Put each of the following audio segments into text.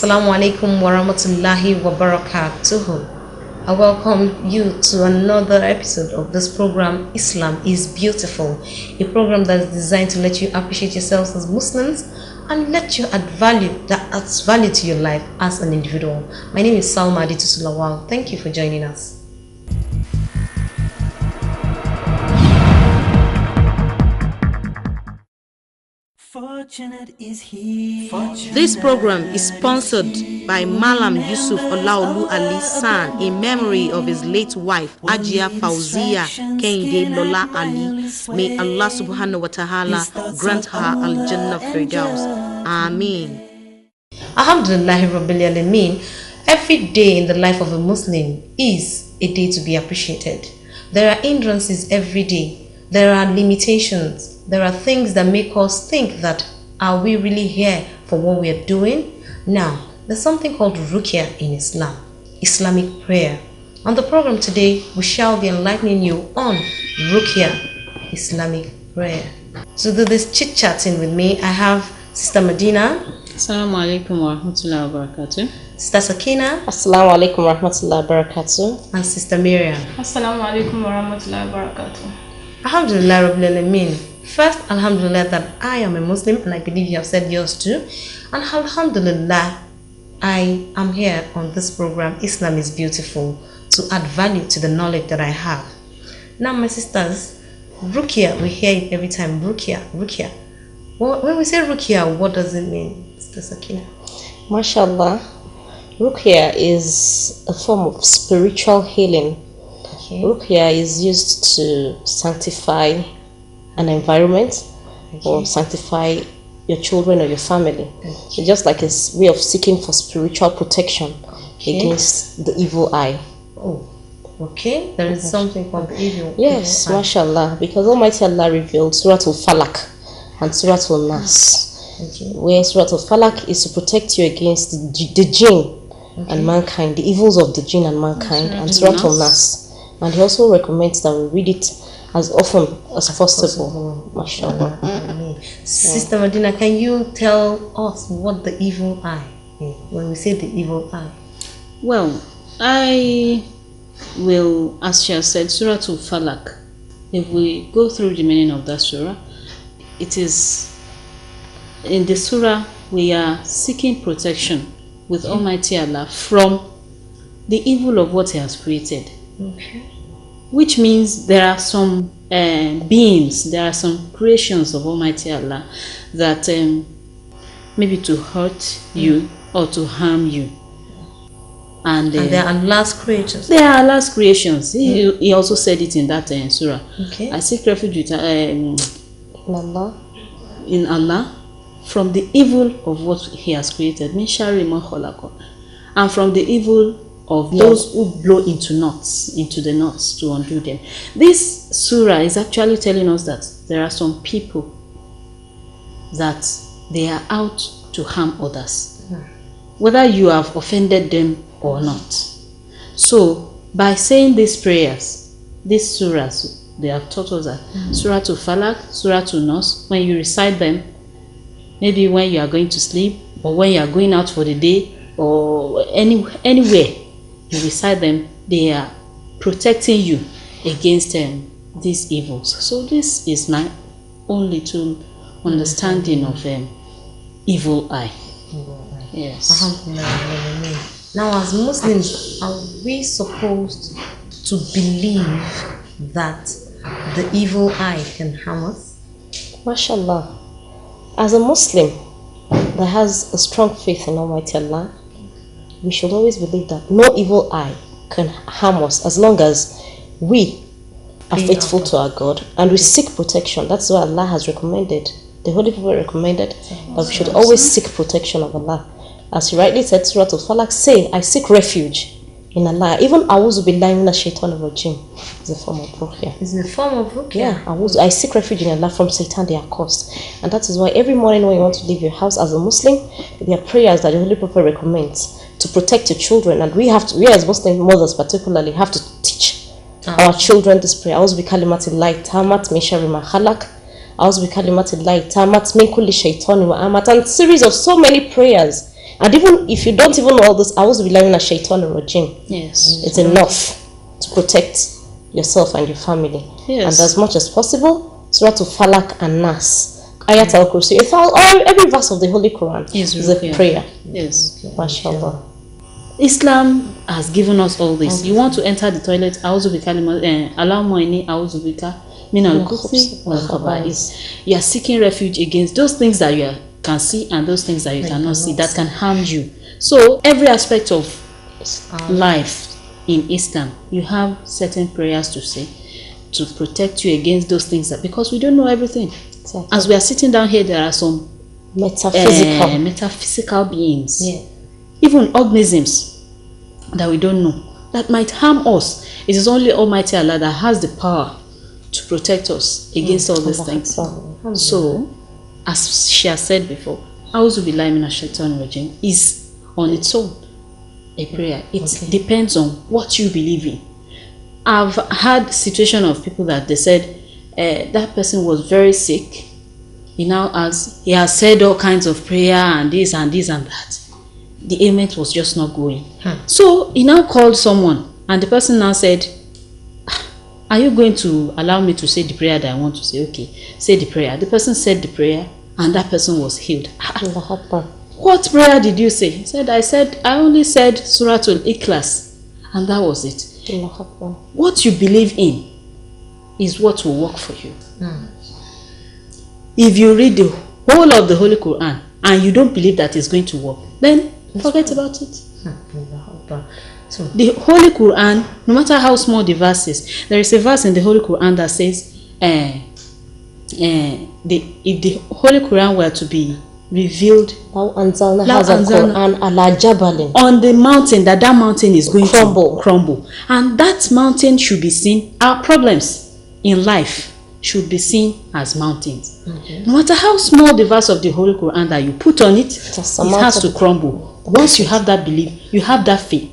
Assalamu alaikum wa rahmatullahi wa barakatuhu. I welcome you to another episode of this program, Islam is Beautiful, a program that is designed to let you appreciate yourselves as Muslims and let you add value that adds value to your life as an individual. My name is Salma Aditusulawal. Thank you for joining us. Fortunate is he. This program is sponsored by Malam Yusuf Olaolu Ali San in memory of his late wife Ajia Fauzia Kehinde Lola Ali. May Allah subhanahu wa ta'ala grant her al-Jannah Firdaus. Ameen. Alhamdulillah Rabbil Alameen. Every day in the life of a Muslim is a day to be appreciated. There are hindrances every day. There are limitations. There are things that make us think that, are we really here for what we are doing? Now, there's something called Ruqyah in Islam, Islamic prayer. On the program today, we shall be enlightening you on Ruqyah, Islamic prayer. To do this chit-chatting with me, I have Sister Medina. Assalamu alaikum wa rahmatullahi wa barakatuh. Sister Sakina. Assalamu alaikum wa rahmatullahi wa barakatuh. And Sister Miriam. Assalamu alaikum wa rahmatullahi wa barakatuh. Alhamdulillah Rabbil Alameen. First, Alhamdulillah that I am a Muslim, and I believe you have said yours too. And Alhamdulillah, I am here on this program, Islam is Beautiful, to add value to the knowledge that I have. Now, my sisters, Ruqyah, we hear it every time, Ruqyah, Ruqyah. When we say Ruqyah, what does it mean, Sister Sakina? MashaAllah, Ruqyah is a form of spiritual healing. Okay. Ruqyah is used to sanctify an environment, or sanctify your children or your family. So just like a way of seeking for spiritual protection against the evil eye. Oh, okay. There is something called the evil. Yes, mashallah, because Almighty Allah revealed Surah Al-Falaq and Surah Al-Nas, where Surah Al-Falaq is to protect you against the jinn and mankind, the evils of the jinn and mankind, and Surah Al-Nas. And he also recommends that we read it as often as possible. MashaAllah. Sister Medina, can you tell us what the evil eye is? When we say the evil eye. Well, I will, as she has said, Surah Al-Falaq. If we go through the meaning of that surah, it is in the surah we are seeking protection with Almighty Allah from the evil of what He has created. Okay. Which means there are some beings, there are some creations of Almighty Allah that maybe to hurt you or to harm you. And they are Allah's creatures. They are Allah's creations. He also said it in that surah. Okay. I seek refuge in Allah from the evil of what He has created. Min sharri ma khalaqa. And from the evil of those who blow into the knots to undo them. This surah is actually telling us that there are some people that they are out to harm others, whether you have offended them or not. So by saying these prayers, these surahs, they have taught us that Surah Al-Falaq, Surah Al-Nas, when you recite them, maybe when you are going to sleep or when you are going out for the day or anywhere you recite them, they are protecting you against these evils. So this is my own little understanding of evil eye. Yes. Now, as Muslims, are we supposed to believe that the evil eye can harm us? MashaAllah. As a Muslim that has a strong faith in Almighty Allah, we should always believe that no evil eye can harm us as long as we are faithful to our God and we seek protection. That's why Allah has recommended, the Holy Prophet recommended, that we should always seek protection of Allah. As He rightly said, Surah Al-Falaq, say, I seek refuge in Allah. Even A'udhu Billahi Minash Shaitanir Rajim is a form of Ruqyah. It's a form of Ruqyah. Yeah, I seek refuge in Allah from Satan, the accursed. And that is why every morning when you want to leave your house as a Muslim, there are prayers that the Holy Prophet recommends to protect your children. And we as Muslim mothers particularly have to teach our children this prayer. A'udhu bi kalimatillahi tammat min sharri ma khalaq. A'udhu bi kalimatillahi tammat min kulli shaytanin wa amat. And series of so many prayers And even if you don't even know all this, I was learning a shaitan regime. Yes. It's enough to protect yourself and your family. Yes. And as much as possible, Surah to Falak and Nas, Ayat al-Kursi, every verse of the Holy Quran is a prayer. Yes. MashaAllah. Islam has given us all this. You want to enter the toilet, Allahumma inni a'udhu min al-khubuthi wal khaba'is. You are seeking refuge against those things that you can see and those things that you cannot see that can harm you. So every aspect of life in Islam, you have certain prayers to say to protect you against those things, that because we don't know everything. Exactly. As we are sitting down here, there are some metaphysical beings, even organisms that we don't know that might harm us. It is only Almighty Allah that has the power to protect us against all these things. So, as she has said before, A'udhu Billahi Minash Shaitanir Rajim is on its own a prayer. It depends on what you believe in. I've had situation of people that they said that person was very sick. He has said all kinds of prayer and this and this and that. The ailment was just not going. So he now called someone, and the person now said, are you going to allow me to say the prayer that I want to say? Okay, say the prayer. The person said the prayer, and that person was healed. What prayer did you say? He said, I only said Surah Al-Ikhlas, and that was it. What you believe in is what will work for you. If you read the whole of the Holy Quran and you don't believe that it's going to work, then forget about it. So the Holy Quran, no matter how small the verse is, there is a verse in the Holy Quran that says, if the Holy Quran were to be revealed on the mountain, that mountain is going to crumble, and that mountain should be seen. Our problems in life should be seen as mountains. No matter how small the verse of the Holy Quran that you put on it, it has to crumble. Once you have that belief, you have that faith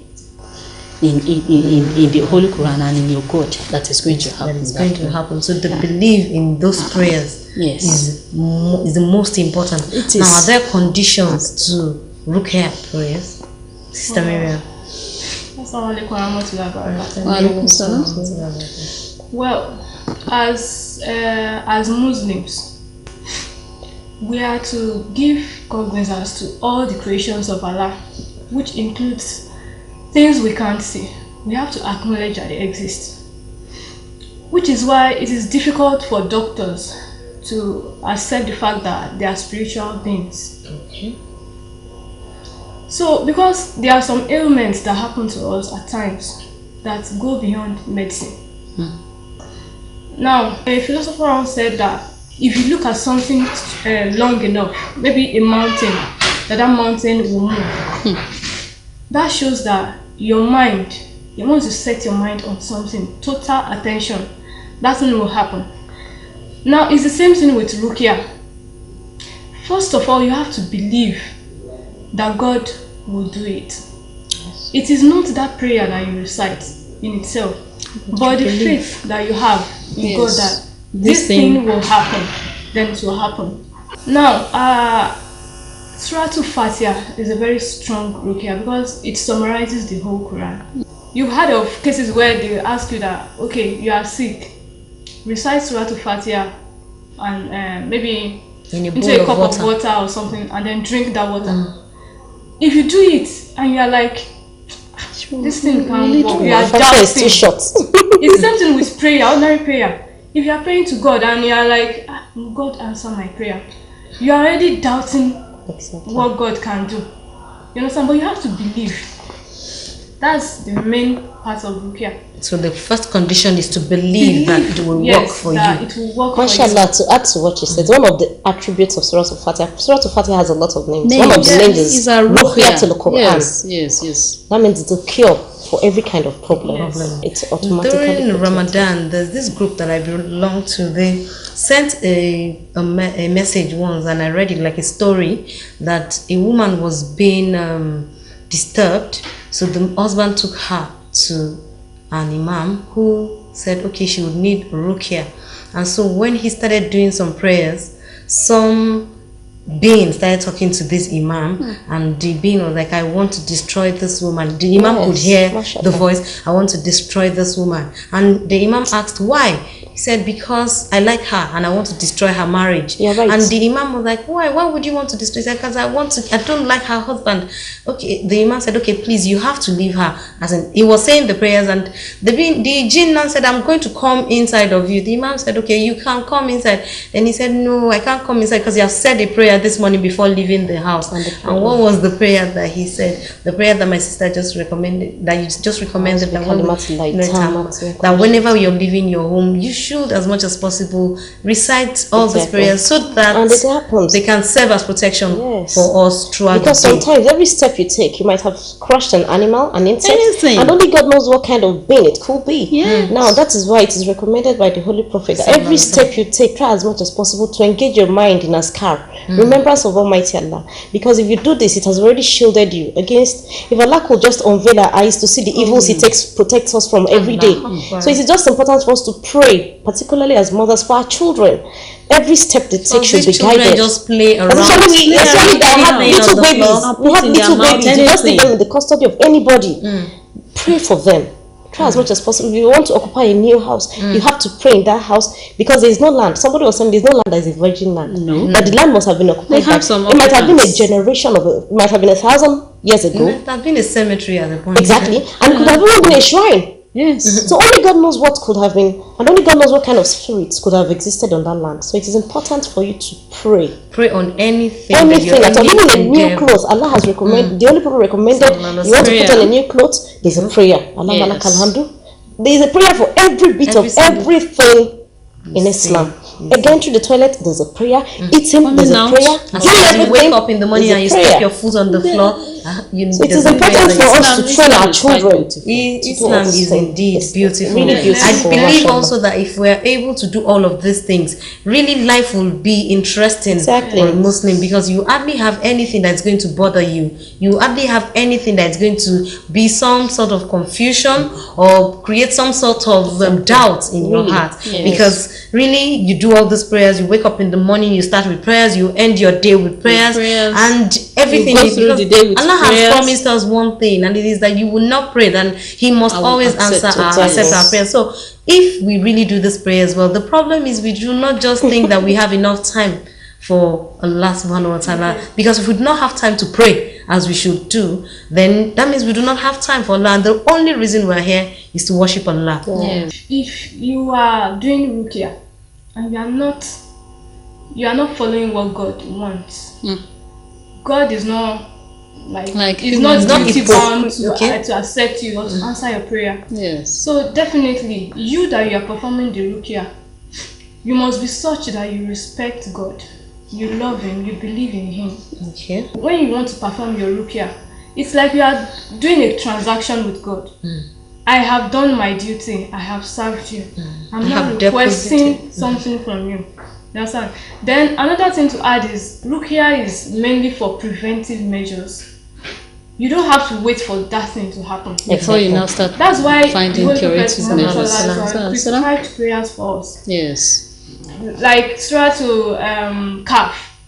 in the Holy Quran and in your God, that is going to happen. So the belief in those prayers is the most important. Now, are there conditions to Ruqyah prayers, Sister Miriam? Well, as Muslims, we are to give cognizance to all the creations of Allah, which includes things we can't see. We have to acknowledge that they exist, which is why it is difficult for doctors to accept the fact that they are spiritual beings. So, because there are some ailments that happen to us at times that go beyond medicine. Now, a philosopher once said that if you look at something long enough, maybe a mountain, that mountain will move. That shows that your mind, once you set your mind on something, total attention, that thing will happen. Now, it's the same thing with Ruqyah. First of all, you have to believe that God will do it. It is not that prayer that you recite in itself, but the faith that you have in God that this thing will happen, then it will happen. Now, Surah Al-Fatiha is a very strong Ruqyah because it summarizes the whole Quran. You've heard of cases where they ask you that, okay, you are sick, recite Surah Al-Fatiha and maybe into a cup of water or something, and then drink that water. If you do it and you are like, this thing can't work, you are doubting. It's the same thing with prayer, ordinary prayer. If you are praying to God and you are like, God answer my prayer, you are already doubting what God can do. You understand? But you have to believe. That's the main part of Ruqyah. So the first condition is to believe that it will work for you. It will work MashaAllah, to add to what you said, one of the attributes of Surah Al-Fatiha. Surah Al-Fatiha has a lot of names. One of the names is Ruqyah to the Quran. Yes. That means it's a cure for every kind of problem. It's automatically during Ramadan, there's this group that I belong to. They sent a message once, and I read it like a story that a woman was being disturbed. So the husband took her to an imam who said, okay, she would need Ruqyah. And so when he started doing some prayers, some being started talking to this imam, and the being was like, I want to destroy this woman. The imam could hear the voice, I want to destroy this woman. And the imam asked, why? He said, because I like her and I want to destroy her marriage. Right. And the imam was like, why would you want to destroy her? Because I don't like her husband. Okay, the imam said, okay, please, you have to leave her. As in, he was saying the prayers, and the jinn now said, I'm going to come inside of you. The imam said, okay, you can come inside. Then he said, no, I can't come inside because you have said a prayer this morning before leaving the house. And what was the prayer that he said? The prayer that my sister just recommended, that you just recommended, that whenever you're leaving your home, you should, as much as possible, recite all these prayers so that they can serve as protection for us throughout because the day. Sometimes every step you take, you might have crushed an animal, an insect, Anything. and only God knows what kind of being it could be. Now that is why it is recommended by the Holy Prophet that every step you take, try as much as possible to engage your mind in azkar, remembrance of Almighty Allah. Because if you do this, it has already shielded you against, if Allah could just unveil our eyes to see the evils He protects us from every day. So it is just important for us to pray, particularly as mothers, for our children. Every step they take should be guided. Just play around. Especially that have little babies. We have little babies. You just leave them in the custody of anybody. Pray for them. Try as much as possible. If you want to occupy a new house, you have to pray in that house, because there is no land. Somebody was saying there is no land that is a virgin land. No. But the land must have been occupied. It might have been a generation of it might have been 1,000 years ago. It has been a cemetery at the point. Exactly. And it could have even been a shrine. Yes. So only God knows what could have been, and only God knows what kind of spirits could have existed on that land. So it is important for you to pray. Pray on anything. Anything at all. Even a new clothes. Allah has recommended, the only people recommended, you want to put on a new clothes, there's a prayer. Allah malak alhamdu. There is a prayer for every bit of everything in Islam. Again, through the toilet, there's a prayer. Eating, there's a prayer. As you wake up in the morning and you step your foot on the floor, so it is important for us to train our children. Islam is indeed beautiful. Really beautiful. I believe also that if we are able to do all of these things, really life will be interesting for a Muslim, because you hardly have anything that's going to bother you. You hardly have anything that's going to be some sort of confusion or create some sort of doubt in your heart. Because really, you do all these prayers, you wake up in the morning, you start with prayers, you end your day with prayers, and everything is through the day with Allah has promised us one thing, and it is that you will not pray, then He must always accept our prayers. So if we really do this prayer as well, the problem is we do not just think that we have enough time for Allah subhanahu wa ta'ala, because if we do not have time to pray as we should do, then that means we do not have time for Allah, and the only reason we are here is to worship Allah. If you are doing Ruqyah and you are not following what God wants, God is not he's not duty bound to accept you or to answer your prayer. Yes. So definitely, you that you are performing the Ruqyah, you must be such that you respect God, you love Him, you believe in Him. Okay. When you want to perform your Ruqyah, it's like you are doing a transaction with God. I have done my duty, I have served you. I'm not requesting something from you. You understand? Then another thing to add is Ruqyah is mainly for preventive measures. You don't have to wait for that thing to happen before you now start. That's why finding curative measures. Prescribed prayers for us. Yes. Like Surah to Kaf,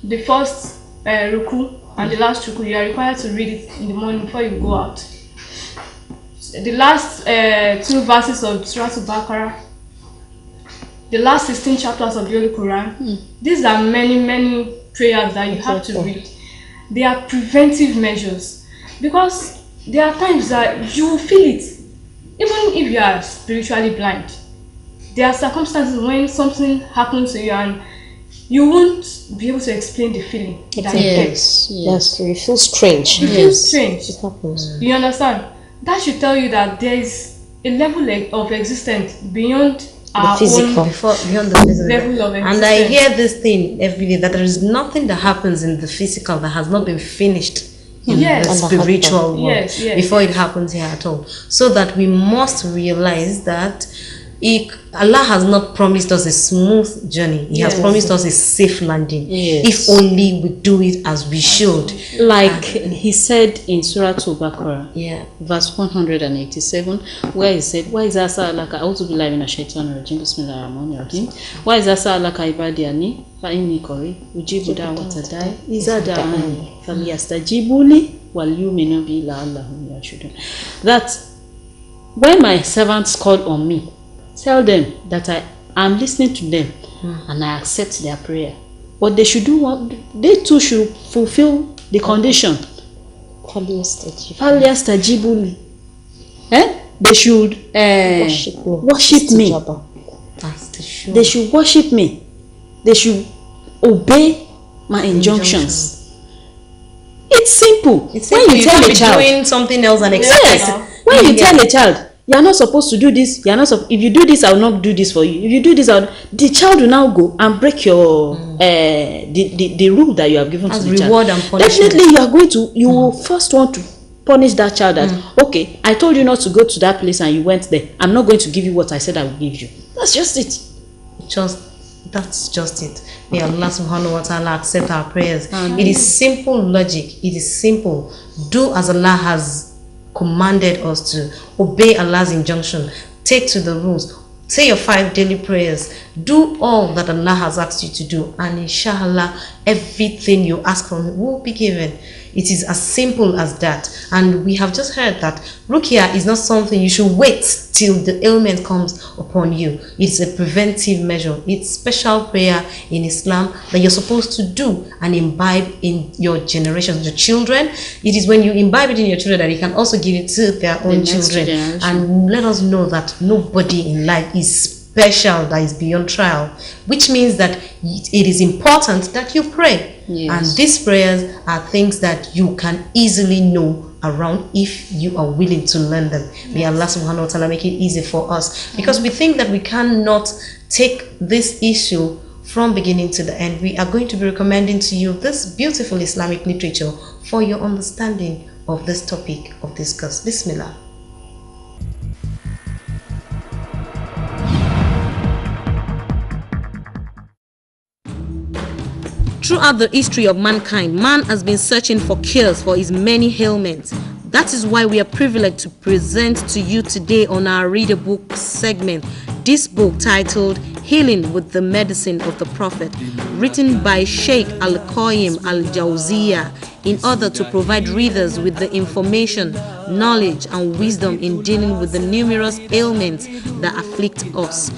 the first ruku and the last ruku, you are required to read it in the morning before you go out. The last 2 verses of Surah to Baqarah, the last 16 chapters of the Holy Quran. These are many prayers that you have to read. They are preventive measures, because there are times that you will feel it, even if you are spiritually blind. There are circumstances when something happens to you and you won't be able to explain the feeling that you get. Yes, you feel strange. You feel strange. It happens. You understand? That should tell you that there is a level of existence beyond the physical. Beyond the physical. Level of existence. And I hear this thing every day, that there is nothing that happens in the physical that has not been finished in the spiritual world before it happens here at all. So that we must realize that Allah has not promised us a smooth journey. He has promised us a safe landing. If only we do it as we should. Like he said in Surah Al-Baqarah, verse 187, where he said, "Why is Asalaka a'udhu billahi minash shaitanir rajim, bismillahir rahmanir rahim. Why is Asalaka ibadi anni fa inni qarib ujibu da'wata da'i iza da'ani falyastajibu li wal yu'minu bi la'allahum yarshudun." That when my servants call on me, tell them that I am listening to them and I accept their prayer. But they should do what they too should fulfill the condition. Falyastajibuli. They should worship me. They should worship me. They should obey my injunctions. It's simple. It's simple. When you tell a child doing something else and expect when you tell a child, you are not supposed to do this, you are not if you do this, I will not do this for you. If you do this, the child will now go and break your the rule that you have given as to the reward child. And punishment. Definitely you will first want to punish that child that okay, I told you not to go to that place and you went there. I'm not going to give you what I said I will give you. That's just it. That's just it. May Allah subhanahu wa ta'ala accept our prayers. It is simple logic. It is simple. Do as Allah has commanded us to. Obey Allah's injunction. Take to the rules. Say your 5 daily prayers. Do all that Allah has asked you to do, and inshallah everything you ask from Him will be given. It is as simple as that. And we have just heard that Ruqyah is not something you should wait till the ailment comes upon you. It's a preventive measure. It's special prayer in Islam that you're supposed to do and imbibe in your generations, your children. It is when you imbibe it in your children that you can also give it to their own children. Generation. And let us know that nobody in life is special, that is beyond trial, which means that it is important that you pray. And these prayers are things that you can easily know around if you are willing to learn them. May Allah subhanahu wa ta'ala make it easy for us, because we think that we cannot take this issue from beginning to the end. We are going to be recommending to you this beautiful Islamic literature for your understanding of this topic of discuss. Bismillah. Throughout the history of mankind, man has been searching for cures for his many ailments. That is why we are privileged to present to you today on our Read a Book segment this book titled Healing with the Medicine of the Prophet, written by Sheikh Al-Qayyim Al-Jawziyah in order to provide readers with the information, knowledge and wisdom in dealing with the numerous ailments that afflict us.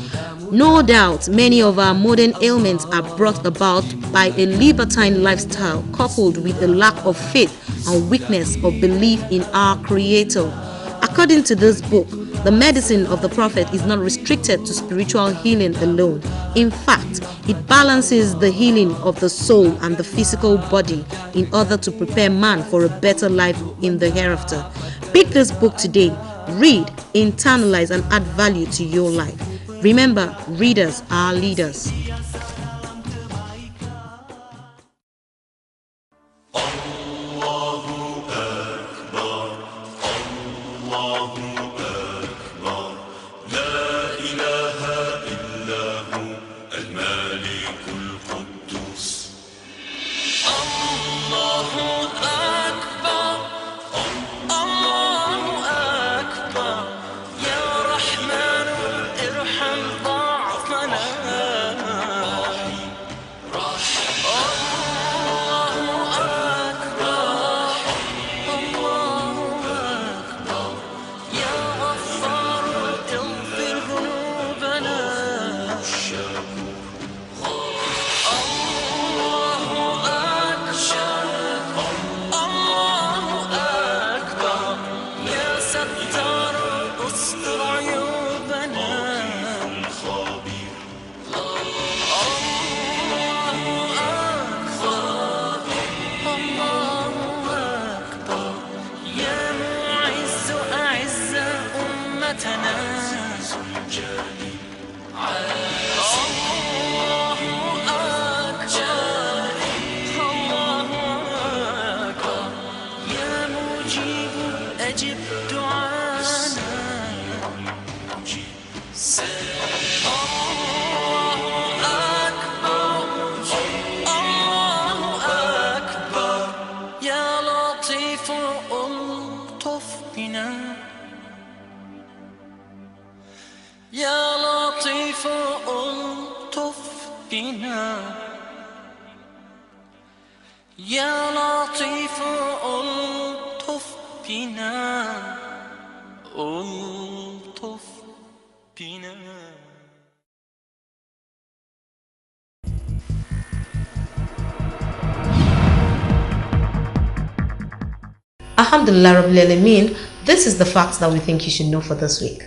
No doubt, many of our modern ailments are brought about by a libertine lifestyle coupled with a lack of faith and weakness of belief in our Creator. According to this book, the medicine of the Prophet is not restricted to spiritual healing alone. In fact, it balances the healing of the soul and the physical body in order to prepare man for a better life in the hereafter. Pick this book today, read, internalize and add value to your life. Remember, readers are leaders. أجب دعانا يا لطيف ألطف بنا يا لطيف ألطف بنا ألطف بنا. Alhamdulillah Rabbil Alameen, this is the facts that we think you should know for this week.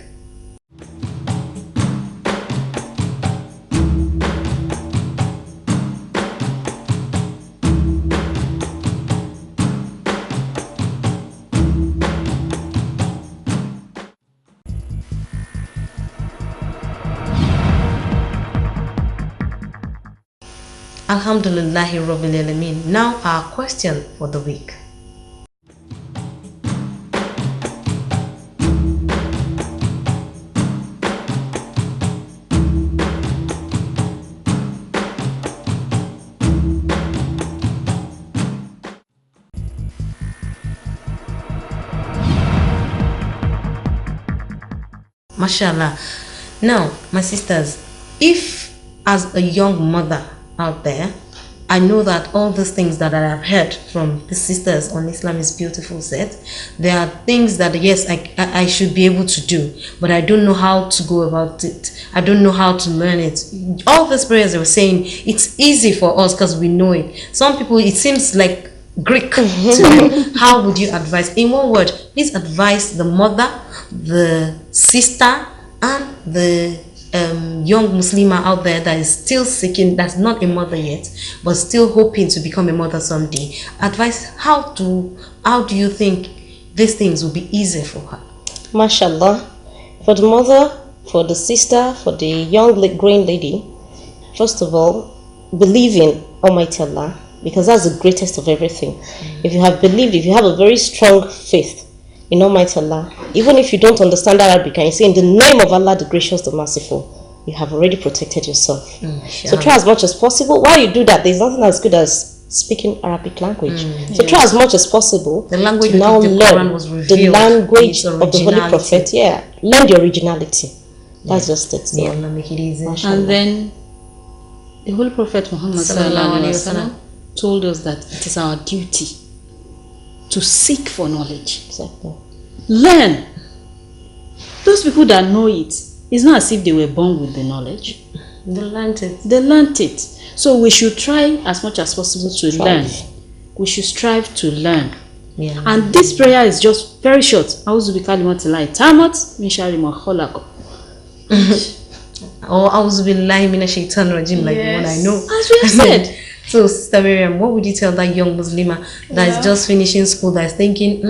Alhamdulillahi Rabbil Alameen. Now our question for the week. Mashallah. Now, my sisters, if as a young mother out there, I know that all these things that I have heard from the sisters on Islam is Beautiful set, there are things that yes, I should be able to do, but I don't know how to go about it. I don't know how to learn it. All these prayers they were saying, it's easy for us because we know it. Some people, it seems like Greek to them. How would you advise? In one word, please advise the mother, the sister, and the young Muslima out there that is still seeking, that's not a mother yet, but still hoping to become a mother someday. Advise how do you think these things will be easier for her? MashaAllah. For the mother, for the sister, for the young growing lady, first of all, believe in Almighty Allah, because that's the greatest of everything. If you have believed, if you have a very strong faith in Almighty Allah, even if you don't understand Arabic and you say in the name of Allah, the gracious, the merciful, you have already protected yourself. So try as much as possible. While you do that, there's nothing as good as speaking Arabic language. So try as much as possible The language to now the learn Quran was the revealed, language its of the Holy originality. Prophet. Yeah, learn the originality. That's just it. May Yeah. Allah make it easy. And then the Holy Prophet Muhammad Sallallahu sallallahu alaihi alaihi wasallam told us that it is our duty to seek for knowledge. Exactly. Learn. Those people that know it, it's not as if they were born with the knowledge. They learned it. They learnt it. So we should try as much as possible to Strive. learn. We should strive to learn. Yeah. And this prayer is just very short. A'udhu bi kalimatillahi tammat min sharri ma khalaq. Or A'udhu billahi minash shaitanir rajim, like the one I know. As we have said. So, Sister Miriam, what would you tell that young Muslima that is just finishing school, that is thinking,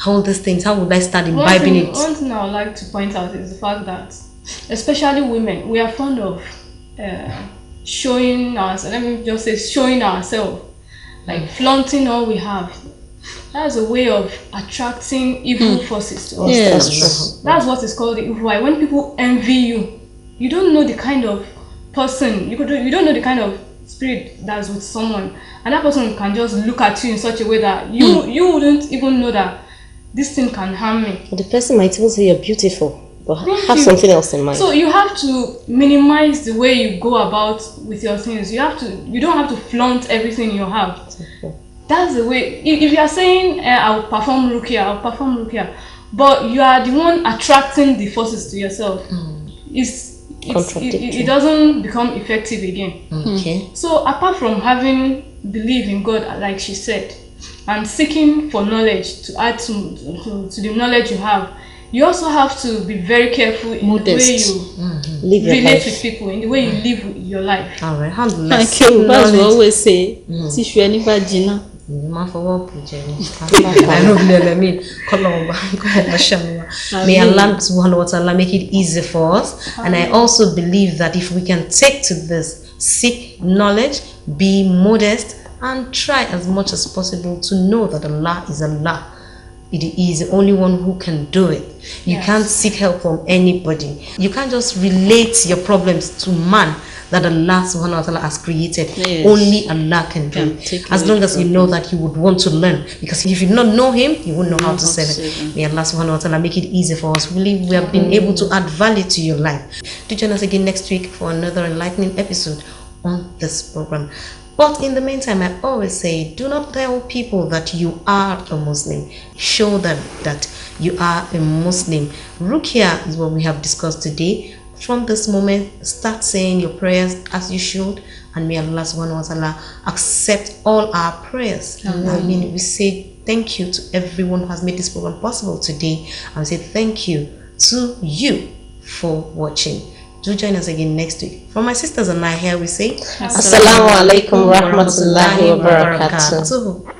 all these things, how would I start imbibing it? One thing I would like to point out is the fact that, especially women, we are fond of showing ourselves, let me just say showing ourselves, like flaunting all we have. That's a way of attracting evil forces to us. Yes. That's what is called the evil eye. When people envy you, you don't know the kind of person, you don't know the kind of spirit that's with someone, and that person can just look at you in such a way that you wouldn't even know that this thing can harm me. The person might even say you're beautiful, but Thank have you. something else in mind. So you have to minimize the way you go about with your things. You don't have to flaunt everything you have. That's the way. If you are saying I'll perform Ruqyah, but you are the one attracting the forces to yourself, it doesn't become effective again. Okay. So apart from having belief in God, like she said, and seeking for knowledge to add to the knowledge you have, you also have to be very careful in Modest. the way you Live your relate life. with people, in the way you live your life. All right. Alhamdulillah. Like Yorubas will always say, "Tishu enifa jina." May Allah subhanahu wa ta'ala make it easy for us. And I also believe that if we can take to this, seek knowledge, be modest, and try as much as possible to know that Allah is Allah. It is the only one who can do it. You can't seek help from anybody. You can't just relate your problems to man that Allah subhanahu wa ta'ala has created. Yes. Only Allah can do. As long as you know that you would want to learn. Because if you do not know him, you won't know how to serve him. May Allah subhanahu wa ta'ala make it easy for us. We believe we have been able to add value to your life. Do join us again next week for another enlightening episode on this program. But in the meantime, I always say, do not tell people that you are a Muslim. Show them that you are a Muslim. Ruqyah is what we have discussed today. From this moment, start saying your prayers as you should, and may Allah subhanahu wa ta'ala accept all our prayers. I mean, we say thank you to everyone who has made this program possible today, and we say thank you to you for watching. Do join us again next week. For my sisters and I here, we say Assalamu alaikum wa rahmatullahi wa barakatuh.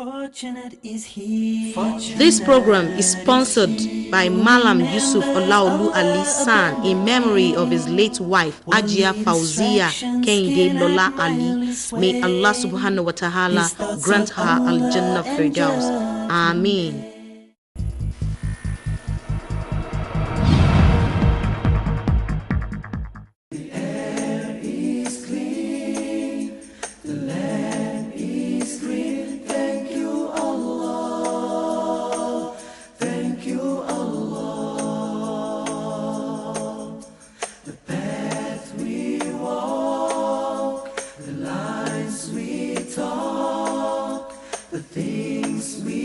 Fortunate is he. This program is sponsored by Malam Yusuf Olaolu Ali San in memory of his late wife Ajia Fauzia Kehinde Lola Ali. May Allah subhanahu wa ta'ala grant her Al-Jannah Firdaus. Ameen. Things we